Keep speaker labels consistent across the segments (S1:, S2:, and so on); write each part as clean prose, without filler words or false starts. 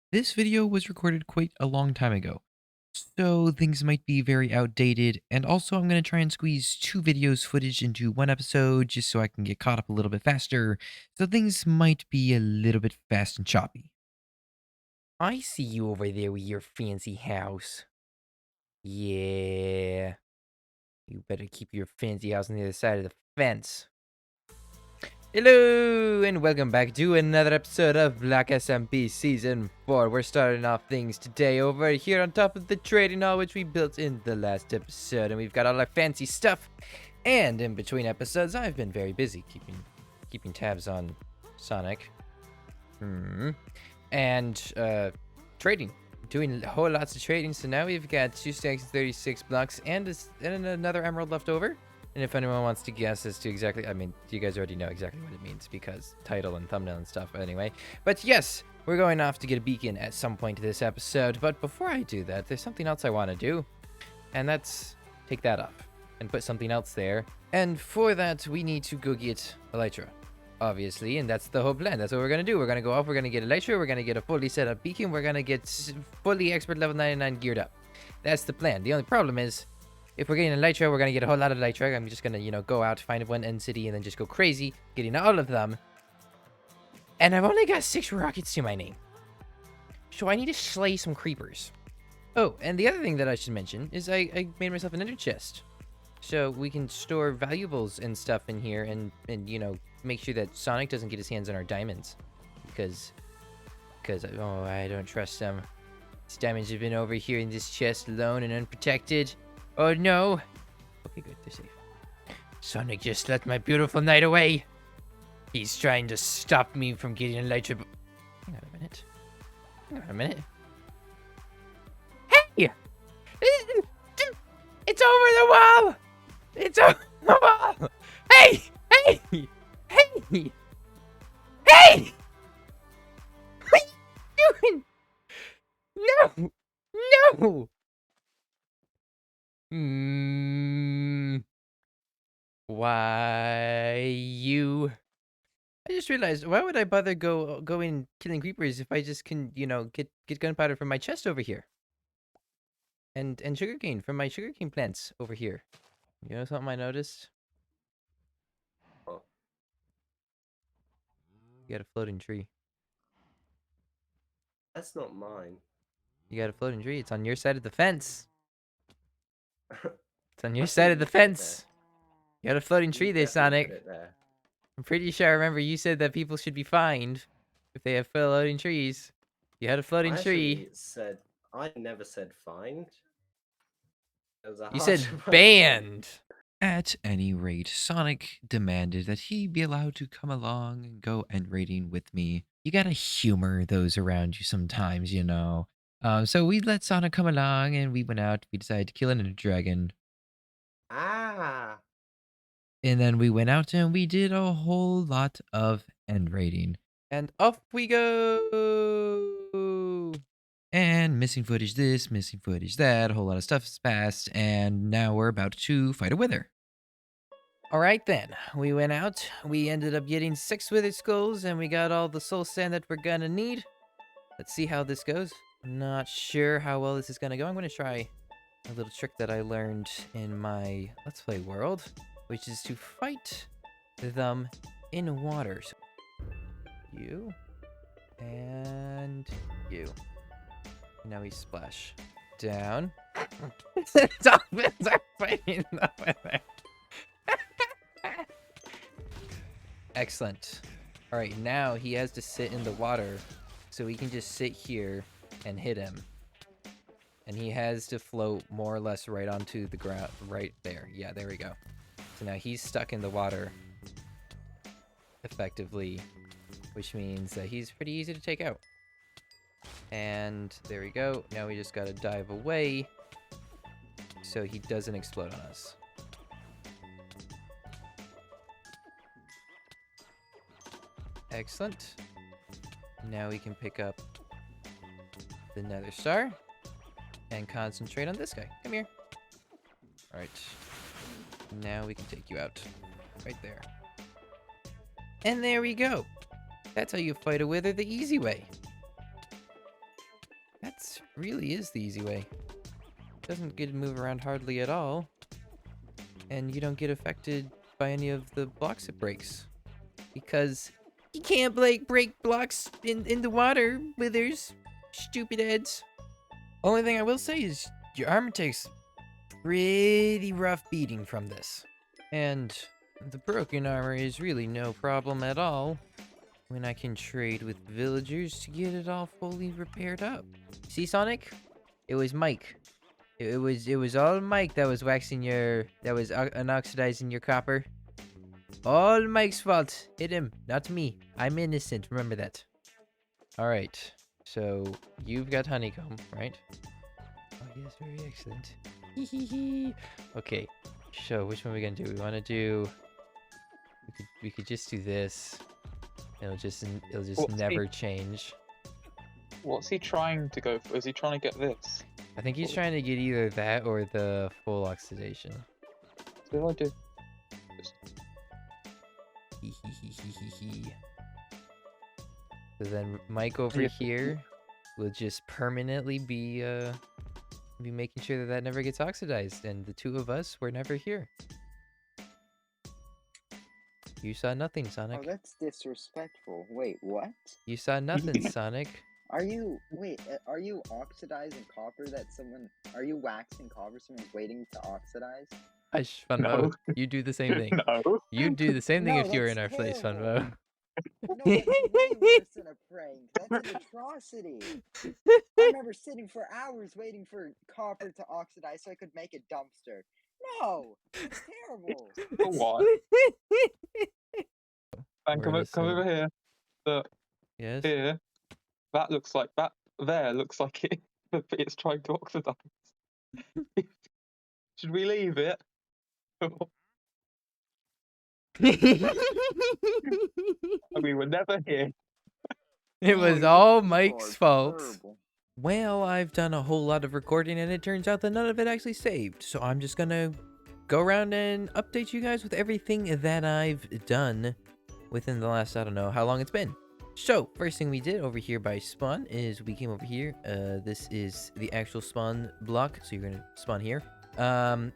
S1: This video was recorded quite a long time ago, so things might be very outdated, and also I'm going to try and squeeze two videos footage into one episode just so I can get caught up a little bit faster, so things might be a little bit fast and choppy.
S2: I see you over there with your fancy house. Yeah. You better keep your fancy house on the other side of the fence. Hello, and welcome back to another episode of BlockSMP Season 4. We're starting off things today over here on top of the trading hall, which we built in the last episode. And we've got all our fancy stuff. And in between episodes, I've been very busy keeping tabs on Sonic. And trading, doing whole lots of trading. So now we've got 2 stacks of 36 blocks and another emerald left over. And if anyone wants to guess as to exactly, I mean, you guys already know exactly what it means because title and thumbnail and stuff anyway. But yes, we're going off to get a beacon at some point this episode. But before I do that, there's something else I want to do. And that's take that up and put something else there. And for that, we need to go get elytra, obviously, and that's the whole plan. That's what we're gonna do. We're gonna go off, we're gonna get elytra, we're gonna get a fully set up beacon, we're gonna get fully expert level 99 geared up. That's the plan. The only problem is, if we're getting elytra, we're gonna get a whole lot of elytra. I'm just gonna, go out, find one end city, and then just go crazy, getting all of them. And I've only got 6 rockets to my name. So I need to slay some creepers. Oh, and the other thing that I should mention is I made myself an ender chest. So we can store valuables and stuff in here and make sure that Sonic doesn't get his hands on our diamonds. Because oh, I don't trust them. These diamonds have been over here in this chest alone and unprotected. Oh no. Okay, good, they're safe. Sonic just let my beautiful knight away. He's trying to stop me from getting elytra. Hang on a minute. Hang on a minute. Hey! It's over the wall! It's over the wall! Hey! Hey! Hey! Hey! What are you doing? No! No! Why you? I just realized, why would I bother going killing creepers if I just can, get gunpowder from my chest over here? And sugarcane from my sugarcane plants over here. You know something I noticed?
S3: Oh,
S2: You got a floating tree.
S3: that's not mine.
S2: You got a floating tree. It's on your side of the fence. It's on your
S3: I
S2: side
S3: think
S2: of the
S3: you put it
S2: fence. You got a floating
S3: there.
S2: tree
S3: You
S2: there,
S3: definitely put
S2: Sonic.
S3: it there.
S2: I'm pretty sure I remember you said that people should be fined if they have floating trees. You had a floating
S3: I
S2: tree.
S3: actually said I never said find. It was a
S2: You
S3: harsh
S2: said
S3: punishment.
S2: banned.
S1: At any rate, Sonic demanded that he be allowed to come along and go end raiding with me. You gotta humor those around you sometimes, you know. So we let Sonic come along and we went out. We decided to kill an ender dragon.
S3: Ah,
S1: And then we went out and we did a whole lot of end raiding.
S2: And off we go.
S1: And missing footage this, missing footage that, a whole lot of stuff has passed, and now we're about to fight a wither.
S2: All right then, we went out. We ended up getting 6 withered skulls, and we got all the soul sand that we're gonna need. Let's see how this goes. Not sure how well this is gonna go. I'm gonna try a little trick that I learned in my Let's Play world, which is to fight them in water. So you and you. Now we splash down. Dolphins are fighting the wither. Excellent. All right, now he has to sit in the water, so we can just sit here and hit him. And he has to float more or less right onto the ground, right there. Yeah, there we go. So now he's stuck in the water, effectively, which means that he's pretty easy to take out. And there we go. Now we just gotta dive away, so he doesn't explode on us. Excellent. Now we can pick up the nether star and concentrate on this guy. Come here. All right. Now we can take you out. Right there. And there we go. That's how you fight a wither the easy way. really is the easy way. Doesn't get to move around hardly at all, and you don't get affected by any of the blocks it breaks. Because you can't break blocks in the water, withers. Stupid heads. Only thing I will say is your armor takes pretty rough beating from this. And the broken armor is really no problem at all when I can trade with villagers to get it all fully repaired up. See, Sonic? It was Mike. It was all Mike that was unoxidizing your copper. All Mike's fault. Hit him, not me. I'm innocent, remember that. Alright, so you've got honeycomb, right? Oh yes, very excellent. Okay, so which one are we gonna do? We wanna do... We could just do this. It'll just never change.
S4: What's he trying to go for? Is he trying to get this?
S2: I think he's trying to get either that or the full oxidation.
S4: What do I do?
S2: So then Mike over here will just permanently be making sure that never gets oxidized, and the two of us were never here. You saw nothing, Sonic.
S5: Oh, that's disrespectful. Wait, what?
S2: You saw nothing, Sonic.
S5: Are you oxidizing copper are you waxing copper someone's waiting to oxidize?
S2: Hush, Funbo.
S4: No.
S2: You do the same thing.
S4: No.
S2: You'd do the same thing
S5: No,
S2: if you were in
S5: that's
S2: our place,
S5: terrible.
S2: Funbo.
S5: No, that's way worse than a prank. That's an atrocity. I remember sitting for hours waiting for copper to oxidize so I could make a dumpster. No, it's terrible.
S4: For what? Ben, come
S2: We're
S4: over here. Look,
S2: Yes?
S4: here. That looks like it's trying to oxidize. Should we leave it? We were never here.
S2: It
S5: Oh,
S2: was
S5: you
S2: all
S5: people
S2: Mike's
S5: are
S2: fault.
S5: terrible.
S2: Well, I've done a whole lot of recording, and it turns out that none of it actually saved. So I'm just gonna go around and update you guys with everything that I've done within the last, I don't know how long it's been. So, first thing we did over here by spawn is we came over here. This is the actual spawn block, so you're gonna spawn here.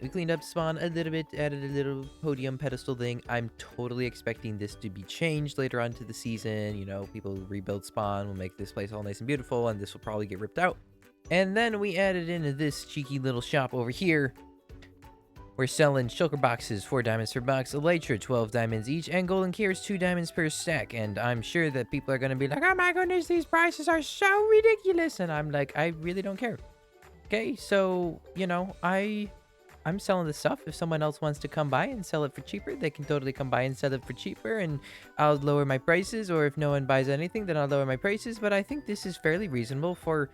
S2: We cleaned up spawn a little bit, added a little podium pedestal thing. I'm totally expecting this to be changed later on to the season. You know, people rebuild spawn, will make this place all nice and beautiful, and this will probably get ripped out. And then we added in this cheeky little shop over here. We're selling shulker boxes, 4 diamonds per box, elytra, 12 diamonds each, and golden gears, 2 diamonds per stack. And I'm sure that people are going to be like, oh my goodness, these prices are so ridiculous. And I'm like, I really don't care. Okay, so, you know, I'm selling this stuff. If someone else wants to come by and sell it for cheaper, they can totally come by and sell it for cheaper, and I'll lower my prices. Or if no one buys anything, then I'll lower my prices. But I think this is fairly reasonable for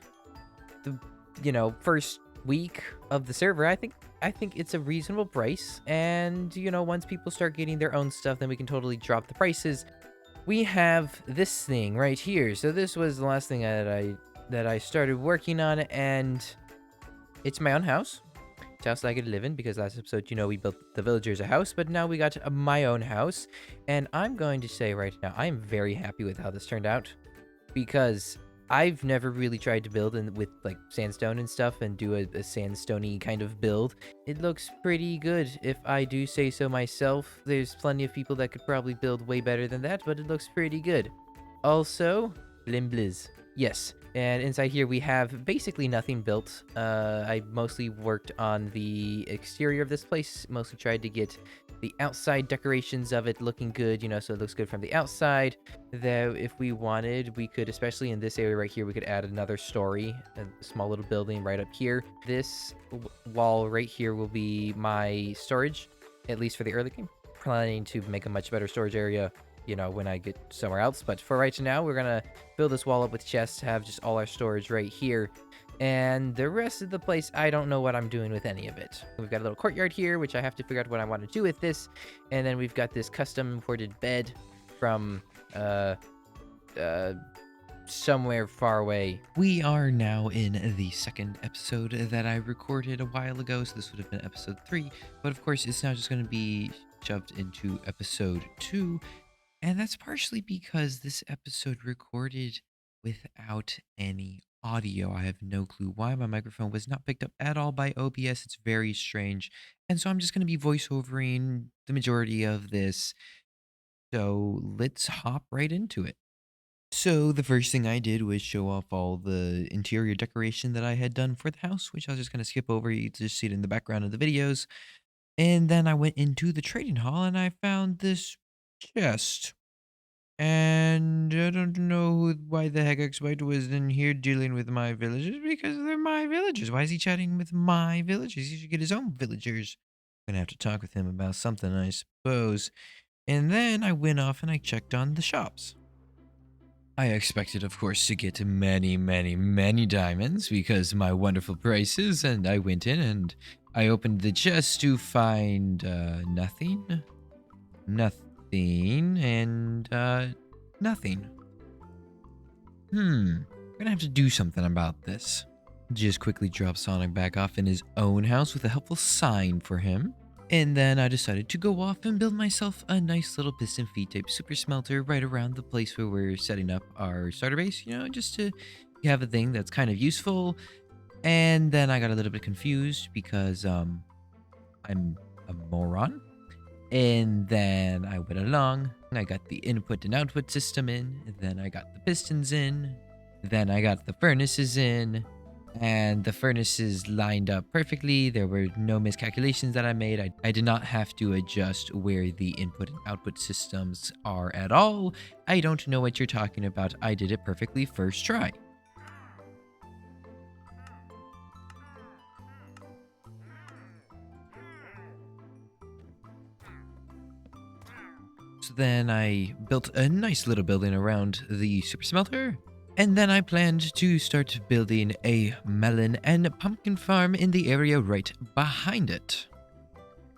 S2: the, you know, first week of the server. I think it's a reasonable price, and you know, once people start getting their own stuff, then we can totally drop the prices. We have this thing right here. So this was the last thing that I started working on, and it's my own house. It's a house that I could live in, because last episode, you know, we built the villagers a house, but now we got my own house. And I'm going to say right now, I'm very happy with how this turned out, because I've never really tried to build with like sandstone and stuff and do a sandstone-y kind of build. It looks pretty good, if I do say so myself. There's plenty of people that could probably build way better than that, but it looks pretty good. Also, blimbliz. Yes, and inside here we have basically nothing built. I mostly worked on the exterior of this place, mostly tried to get the outside decorations of it looking good, you know, so it looks good from the outside. Though if we wanted, we could, especially in this area right here, we could add another story, a small little building right up here. This wall right here will be my storage, at least for the early game. Planning to make a much better storage area, you know, when I get somewhere else. But for right now, we're gonna fill this wall up with chests, have just all our storage right here. And the rest of the place, I don't know what I'm doing with any of it. We've got a little courtyard here, which I have to figure out what I want to do with this. And then we've got this custom imported bed from somewhere far away.
S1: We are now in the second episode that I recorded a while ago, so this would have been episode 3. But of course, it's now just going to be shoved into episode 2. And that's partially because this episode recorded without any audio. I have no clue why my microphone was not picked up at all by OBS. It's very strange. And so I'm just going to be voiceovering the majority of this. So let's hop right into it. So the first thing I did was show off all the interior decoration that I had done for the house, which I was just going to skip over. You just see it in the background of the videos. And then I went into the trading hall and I found this chest. And I don't know why the heck X-White was in here dealing with my villagers, because they're my villagers. Why is he chatting with my villagers? He should get his own villagers. I'm gonna have to talk with him about something, I suppose. And then I went off and I checked on the shops. I expected, of course, to get many, many, many diamonds because my wonderful prices, and I went in and I opened the chest to find nothing. Nothing, and nothing. I'm gonna have to do something about this. Just quickly drop Sonic back off in his own house with a helpful sign for him. And then I decided to go off and build myself a nice little piston feed type super smelter right around the place where we're setting up our starter base, you know, just to have a thing that's kind of useful. And then I got a little bit confused because I'm a moron. And then I went along, and I got the input and output system in, and then I got the pistons in, then I got the furnaces in, and the furnaces lined up perfectly. There were no miscalculations that I made. I did not have to adjust where the input and output systems are at all. I don't know what you're talking about. I did it perfectly first try. So then I built a nice little building around the super smelter. And then I planned to start building a melon and pumpkin farm in the area right behind it.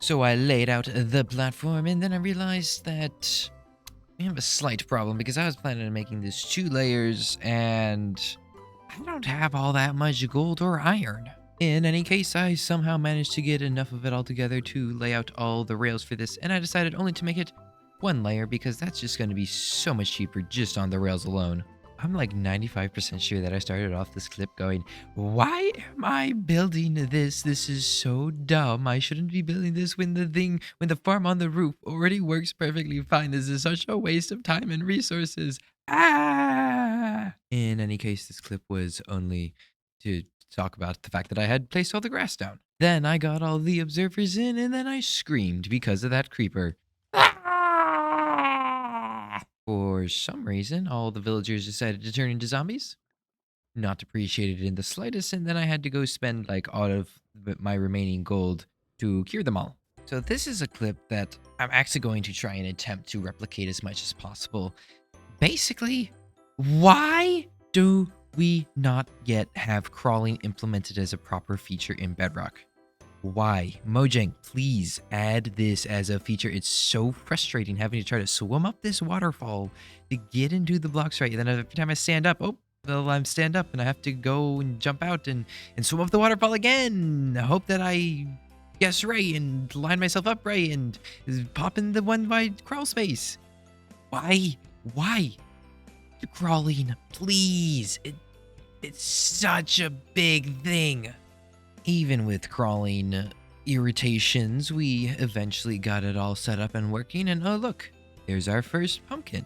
S1: So I laid out the platform, and then I realized that we have a slight problem because I was planning on making this 2 layers, and I don't have all that much gold or iron. In any case, I somehow managed to get enough of it all together to lay out all the rails for this, and I decided only to make it 1 layer because that's just going to be so much cheaper just on the rails alone. I'm like 95% sure that I started off this clip going, why am I building this? This is so dumb. I shouldn't be building this when the farm on the roof already works perfectly fine. This is such a waste of time and resources. Ah! In any case, this clip was only to talk about the fact that I had placed all the grass down. Then I got all the observers in, and then I screamed because of that creeper. For some reason, all the villagers decided to turn into zombies. Not appreciated in the slightest, and then I had to go spend like all of my remaining gold to cure them all. So this is a clip that I'm actually going to try and attempt to replicate as much as possible. Basically, why do we not yet have crawling implemented as a proper feature in Bedrock? Why? Mojang, please add this as a feature. It's so frustrating having to try to swim up this waterfall to get into the blocks right. And then every time I stand up, oh, well, I'm stand up and I have to go and jump out and swim up the waterfall again. I hope that I guess right and line myself up right and pop in the one by crawl space. Why? Why? You're crawling, please. It's such a big thing. Even with crawling irritations, we eventually got it all set up and working, and oh look, there's our first pumpkin.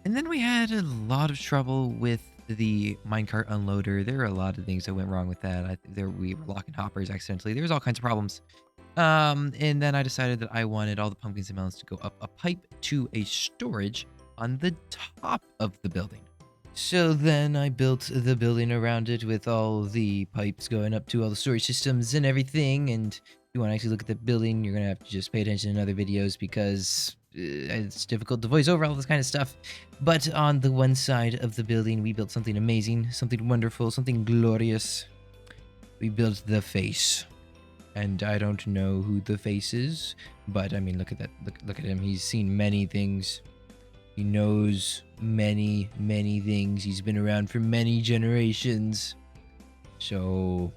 S1: And then we had a lot of trouble with the minecart unloader. There were a lot of things that went wrong with that. We were locking hoppers accidentally. There was all kinds of problems. And then I decided that I wanted all the pumpkins and melons to go up a pipe to a storage on the top of the building. So then I built the building around it with all the pipes going up to all the storage systems and everything. And if you want to actually look at the building, you're going to have to just pay attention in other videos because it's difficult to voice over all this kind of stuff. But on the one side of the building, we built something amazing, something wonderful, something glorious. We built the face. And I don't know who the face is, but I mean, look at that. Look at him. He's seen many things. He knows many, many things. He's been around for many generations. So,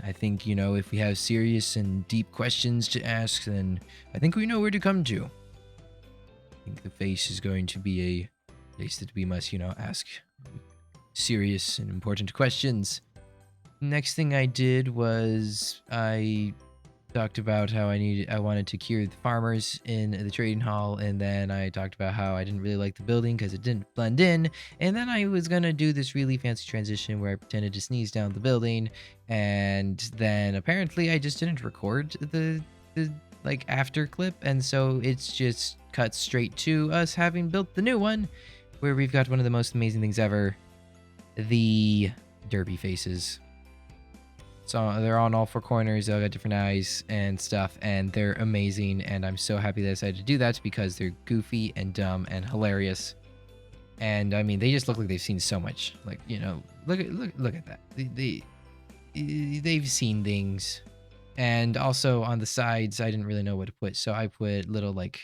S1: I think, you know, if we have serious and deep questions to ask, then I think we know where to come to. I think the face is going to be a place that we must, you know, ask serious and important questions. Next thing I did was I talked about how I wanted to cure the farmers in the trading hall, and then I talked about how I didn't really like the building because it didn't blend in, and then I was gonna do this really fancy transition where I pretended to sneeze down the building, and then apparently I just didn't record the like after clip, and so it's just cut straight to us having built the new one, where we've got one of the most amazing things ever, the derpy faces. So they're on all four corners, they all got different eyes and stuff, and they're amazing, and I'm so happy that I decided to do that because they're goofy and dumb and hilarious. And I mean, they just look like they've seen so much. Like, you know, look at that. They've seen things. And also on the sides, I didn't really know what to put, so I put little like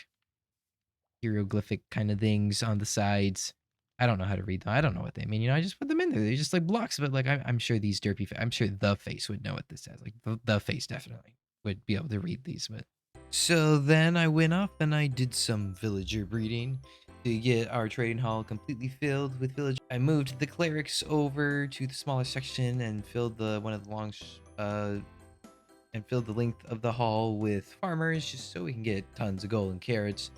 S1: hieroglyphic kind of things on the sides. I don't know how to read them. I don't know what they mean. You know, I just put them in there. They're just like blocks, but like I'm sure these derpy. I'm sure the face would know what this says. Like the face definitely would be able to read these. But so then I went up and I did some villager breeding to get our trading hall completely filled with villagers. I moved the clerics over to the smaller section and filled the one of the long and filled the length of the hall with farmers just so we can get tons of gold and carrots.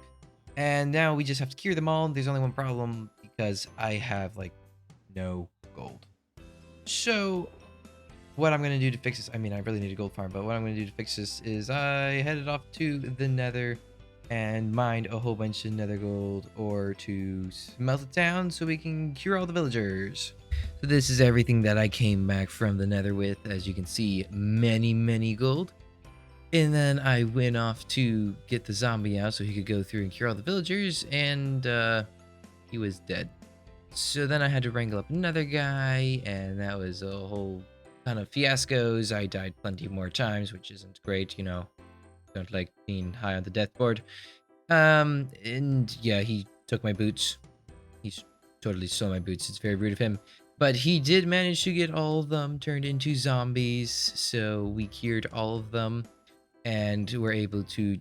S1: And now we just have to cure them all. There's only one problem because I have like no gold. So what I'm going to do to fix this, I mean, I really need a gold farm, but what I'm going to do to fix this is I headed off to the nether and mined a whole bunch of nether gold ore to smelt it down so we can cure all the villagers. So this is everything that I came back from the nether with. As you can see, many gold. And then I went off to get the zombie out so he could go through and cure all the villagers, and he was dead. So then I had to wrangle up another guy, and that was a whole ton of fiascos. I died plenty more times, which isn't great, you know. Don't like being high on the death board. And yeah, he took my boots. He totally stole my boots. It's very rude of him. But he did manage to get all of them turned into zombies, so we cured all of them. And we're able to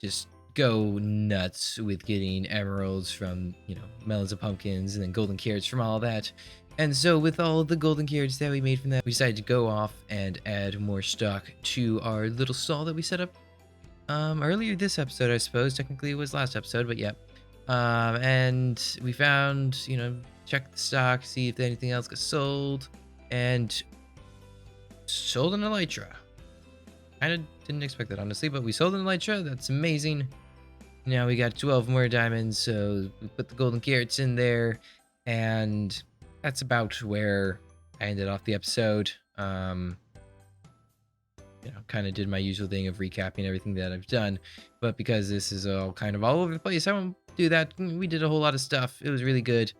S1: just go nuts with getting emeralds from, you know, melons and pumpkins, and then golden carrots from all that. And so with all the golden carrots that we made from that, we decided to go off and add more stock to our little stall that we set up earlier this episode, I suppose. Technically it was last episode, but yeah. And we found, you know, check the stock, see if anything else got sold, and sold an elytra. Kind of didn't expect that, honestly, but we sold an elytra. That's amazing. Now we got 12 more diamonds, so we put the golden carrots in there, and that's about where I ended off the episode. You know, kind of did my usual thing of recapping everything that I've done, but because this is all kind of all over the place, I won't do that. We did a whole lot of stuff. It was really good.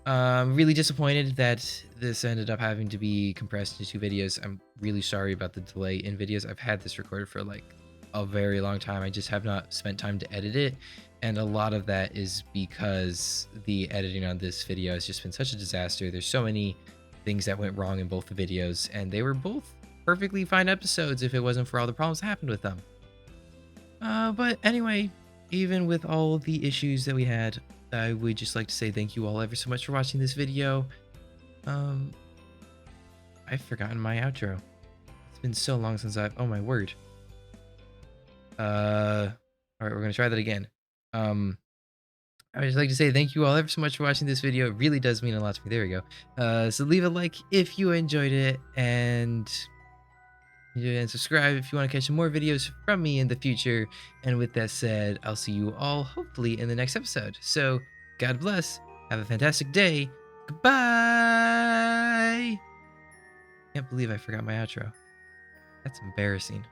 S1: Really disappointed that this ended up having to be compressed into 2 videos. I'm really sorry about the delay in videos. I've had this recorded for like a very long time. I just have not spent time to edit it, and a lot of that is because the editing on this video has just been such a disaster. There's so many things that went wrong in both the videos, and they were both perfectly fine episodes if it wasn't for all the problems that happened with them. But anyway, even with all the issues that we had, I would just like to say thank you all ever so much for watching this video. I've forgotten my outro. It's been so long since I've... Oh my word. Alright, we're gonna try that again. I would just like to say thank you all ever so much for watching this video. It really does mean a lot to me. There we go. So leave a like if you enjoyed it, and subscribe if you want to catch some more videos from me in the future. And with that said, I'll see you all hopefully in the next episode. So God bless, have a fantastic day, goodbye. Can't believe I forgot my outro. That's embarrassing.